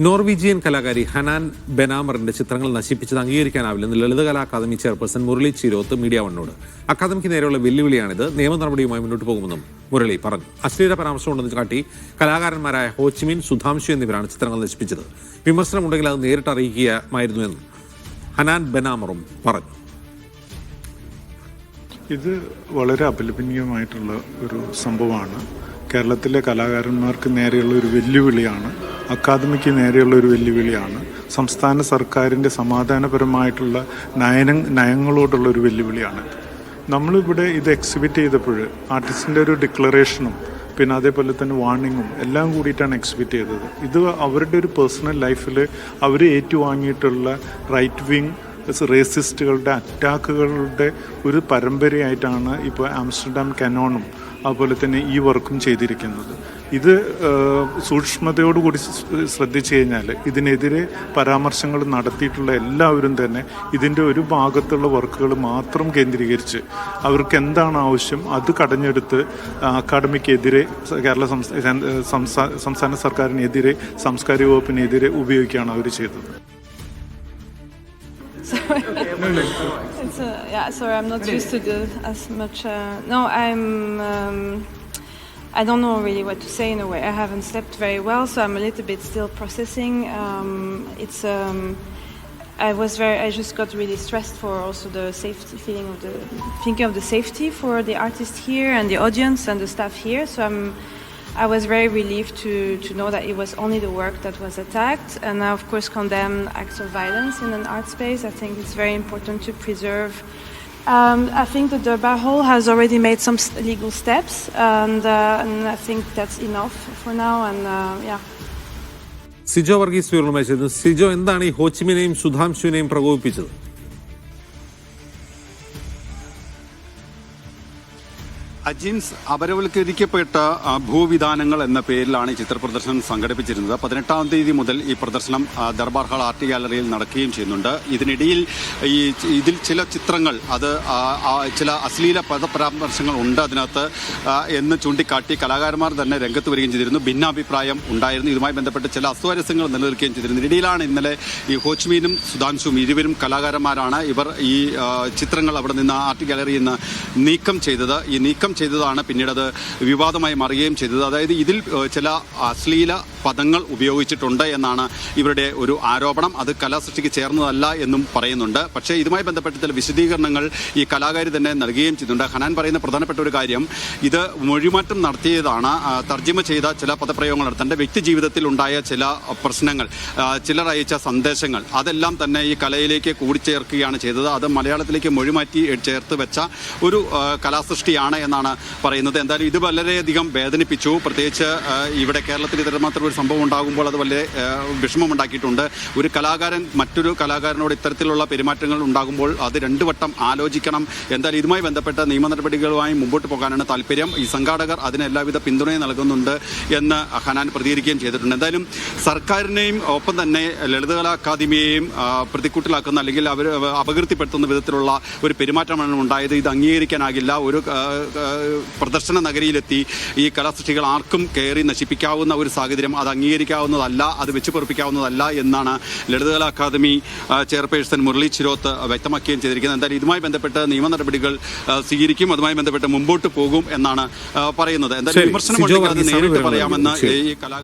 Norwegian കലാകാരി ഹനാൻ ബെനാമറിന്റെ ചിത്രങ്ങൾ നശിപ്പിച്ചത് അംഗീകരിക്കാനാവില്ലെന്ന് Lalithakala academy chairperson Murali Chiroth media വണ്ണോട്. അക്കാദമിക്ക് നേരെയുള്ള വെല്ലുവിളിയാണിത്, നിയമ നടപടിയുമായി മുന്നോട്ട് പോകുമെന്നും മുരളി പറഞ്ഞു. അശ്ലീല പരാമർശം ഉണ്ടെന്ന് കാട്ടി കലാകാരന്മാരായ ഹോച്ചിമിൻ, സുധാംശു എന്നിവരാണ് ചിത്രങ്ങൾ നശിപ്പിച്ചത്. വിമർശനമുണ്ടെങ്കിൽ അത് നേരിട്ട് അറിയിക്കുകയായിരുന്നുവെന്നും ഹനാൻ ബെനാമറും പറഞ്ഞു. ഇത് വളരെ അപലപനീയമായിട്ടുള്ള ഒരു സംഭവമാണ്. കേരളത്തിലെ കലാകാരന്മാർക്ക് നേരെയുള്ള ഒരു വെല്ലുവിളിയാണ്, അക്കാദമിക്ക് നേരെയുള്ള ഒരു വെല്ലുവിളിയാണ്, സംസ്ഥാന സർക്കാരിൻ്റെ സമാധാനപരമായിട്ടുള്ള നയങ്ങളോടുള്ള ഒരു വെല്ലുവിളിയാണ്. നമ്മളിവിടെ ഇത് എക്സിബിറ്റ് ചെയ്തപ്പോൾ ആർട്ടിസ്റ്റിൻ്റെ ഒരു ഡിക്ലറേഷനും പിന്നെ അതേപോലെ തന്നെ വാർണിങ്ങും എല്ലാം കൂടിയിട്ടാണ് എക്സിബിറ്റ് ചെയ്തത്. ഇത് അവരുടെ ഒരു പേഴ്സണൽ ലൈഫിൽ അവർ ഏറ്റുവാങ്ങിയിട്ടുള്ള റൈറ്റ് വിങ് റേസിസ്റ്റുകളുടെ അറ്റാക്കുകളുടെ ഒരു പരമ്പരയായിട്ടാണ് ഇപ്പോൾ ആംസ്റ്റർഡാം കനോണും അതുപോലെ തന്നെ ഈ വർക്കും ചെയ്തിരിക്കുന്നത്. ഇത് സൂക്ഷ്മതയോടുകൂടി ശ്രദ്ധിച്ചു കഴിഞ്ഞാൽ ഇതിനെതിരെ പരാമർശങ്ങൾ നടത്തിയിട്ടുള്ള എല്ലാവരും തന്നെ ഇതിൻ്റെ ഒരു ഭാഗത്തുള്ള വർക്കുകൾ മാത്രം കേന്ദ്രീകരിച്ച് അവർക്ക് എന്താണ് ആവശ്യം അത് കടഞ്ഞെടുത്ത് അക്കാദമിക്കെതിരെ, കേരള സംസ്ഥാന സർക്കാരിനെതിരെ, സാംസ്കാരിക വകുപ്പിനെതിരെ ഉപയോഗിക്കുകയാണ് അവർ ചെയ്തത്. Sorry, I'm not used to do as much. No, I don't know really what to say in a way. I haven't slept very well, so I'm a little bit still processing. I just got really stressed for also the safety thinking of the safety for the artist here and the audience and the staff here. So I was very relieved to know that it was only the work that was attacked, and I of course condemn acts of violence in an art space. I think it's very important to preserve. I think the Durbar Hall has already made some legal steps, and I think that's enough for now. And Sijo Varghese വിവരങ്ങളുമായി. സിജോ, എന്താണ് ഈ ഹോച്ചിമിനെയും സുധാംശുവിനെയും പ്രകോപിപ്പിച്ചത്? അജിൻസ്, അപരവൽക്കരിക്കപ്പെട്ട ഭൂവിധാനങ്ങൾ എന്ന പേരിലാണ് ഈ ചിത്ര പ്രദർശനം സംഘടിപ്പിച്ചിരുന്നത്. 18-ാം തീയതി മുതൽ ഈ പ്രദർശനം ദർബാർ ഹാൾ ആർട്ട് ഗാലറിയിൽ നടക്കുകയും ചെയ്യുന്നുണ്ട്. ഇതിനിടയിൽ ഇതിൽ ചില ചിത്രങ്ങൾ അത് ചില അശ്ലീല പദപരാമർശങ്ങൾ ഉണ്ട് അതിനകത്ത് എന്ന് ചൂണ്ടിക്കാട്ടി കലാകാരന്മാർ തന്നെ രംഗത്ത് വരികയും ചെയ്തിരുന്നു. ഭിന്നാഭിപ്രായം ഉണ്ടായിരുന്നു. ഇതുമായി ബന്ധപ്പെട്ട് ചില അസ്വാരസ്യങ്ങൾ നിലനിൽക്കുകയും ചെയ്തിരുന്നു. ഇതിനിടയിലാണ് ഇന്നലെ ഈ ഹോച്ച്മീനും സുധാംശുവും ഇരുവരും കലാകാരന്മാരാണ്. ഇവർ ഈ ചിത്രങ്ങൾ അവിടെ നിന്ന് ആർട്ട് ഗാലറിയിൽ നിന്ന് നീക്കം ചെയ്തത്. ഈ നീക്കം ചെയ്തതാണ് പിന്നീട് അത് വിവാദമായി മാറുകയും ചെയ്തത്. അതായത് ഇതിൽ ചില അശ്ലീല പദങ്ങൾ ഉപയോഗിച്ചിട്ടുണ്ട് എന്നാണ് ഇവരുടെ ഒരു ആരോപണം. അത് കലാസൃഷ്ടിക്ക് ചേർന്നതല്ല എന്നും പറയുന്നുണ്ട്. പക്ഷേ ഇതുമായി ബന്ധപ്പെട്ട് ചില വിശദീകരണങ്ങൾ ഈ കലാകാരി തന്നെ നൽകുകയും ചെയ്തിട്ടുണ്ട്. ഹനാൻ പറയുന്ന പ്രധാനപ്പെട്ട ഒരു കാര്യം, ഇത് മൊഴിമാറ്റം നടത്തിയതാണ്, തർജ്ജിമ ചെയ്ത ചില പദപ്രയോഗങ്ങൾ, തൻ്റെ വ്യക്തി ജീവിതത്തിൽ ഉണ്ടായ ചില പ്രശ്നങ്ങൾ, ചിലർ അയച്ച സന്ദേശങ്ങൾ, അതെല്ലാം തന്നെ ഈ കലയിലേക്ക് കൂടിച്ചേർക്കുകയാണ് ചെയ്തത്. അത് മലയാളത്തിലേക്ക് മൊഴിമാറ്റി ചേർത്ത് വെച്ച ഒരു കലാസൃഷ്ടിയാണ് എന്നാണ് പറയുന്നത്. എന്തായാലും ഇത് വളരെയധികം വേദനിപ്പിച്ചു. പ്രത്യേകിച്ച് ഇവിടെ കേരളത്തിൽ ഇത്തരമാത്രം ഒരു സംഭവം ഉണ്ടാകുമ്പോൾ അത് വളരെ വിഷമമുണ്ടാക്കിയിട്ടുണ്ട്. ഒരു കലാകാരൻ മറ്റൊരു കലാകാരനോട് ഇത്തരത്തിലുള്ള പെരുമാറ്റങ്ങൾ ഉണ്ടാകുമ്പോൾ അത് രണ്ടു വട്ടം ആലോചിക്കണം. എന്തായാലും ഇതുമായി ബന്ധപ്പെട്ട നിയമ നടപടികളുമായി മുമ്പോട്ട് പോകാനാണ് താല്പര്യം. ഈ സംഘാടകർ അതിന് എല്ലാവിധ പിന്തുണയും നൽകുന്നുണ്ട് എന്ന് ഹനാൻ പ്രതികരിക്കുകയും ചെയ്തിട്ടുണ്ട്. എന്തായാലും സർക്കാരിനെയും ഒപ്പം തന്നെ ലളിതകലാ അക്കാദമിയെയും പ്രതിക്കൂട്ടിലാക്കുന്ന അല്ലെങ്കിൽ അവർ അപകീർത്തിപ്പെടുത്തുന്ന വിധത്തിലുള്ള ഒരു പെരുമാറ്റമാണ് ഉണ്ടായത്. ഇത് അംഗീകരിക്കാനാകില്ല. ഒരു പ്രദർശന നഗരിയിലെത്തി ഈ കലാസൃഷ്ടികൾ ആർക്കും കയറി നശിപ്പിക്കാവുന്ന ഒരു സാഹചര്യം അത് അംഗീകരിക്കാവുന്നതല്ല, അത് വെച്ച് പൊറപ്പിക്കാവുന്നതല്ല എന്നാണ് ലളിതകലാ അക്കാദമി ചെയർപേഴ്സൺ മുരളി ചിരോത്ത് വ്യക്തമാക്കുകയും ചെയ്തിരിക്കുന്നത്. എന്തായാലും ഇതുമായി ബന്ധപ്പെട്ട് നിയമ നടപടികൾ സ്വീകരിക്കും, അതുമായി ബന്ധപ്പെട്ട് മുമ്പോട്ട് പോകും എന്നാണ് പറയുന്നത്. എന്തായാലും വിമർശനം ഉണ്ടെങ്കിൽ അത് നേരിട്ട് പറയാമെന്ന് ഈ കലാകാരൻ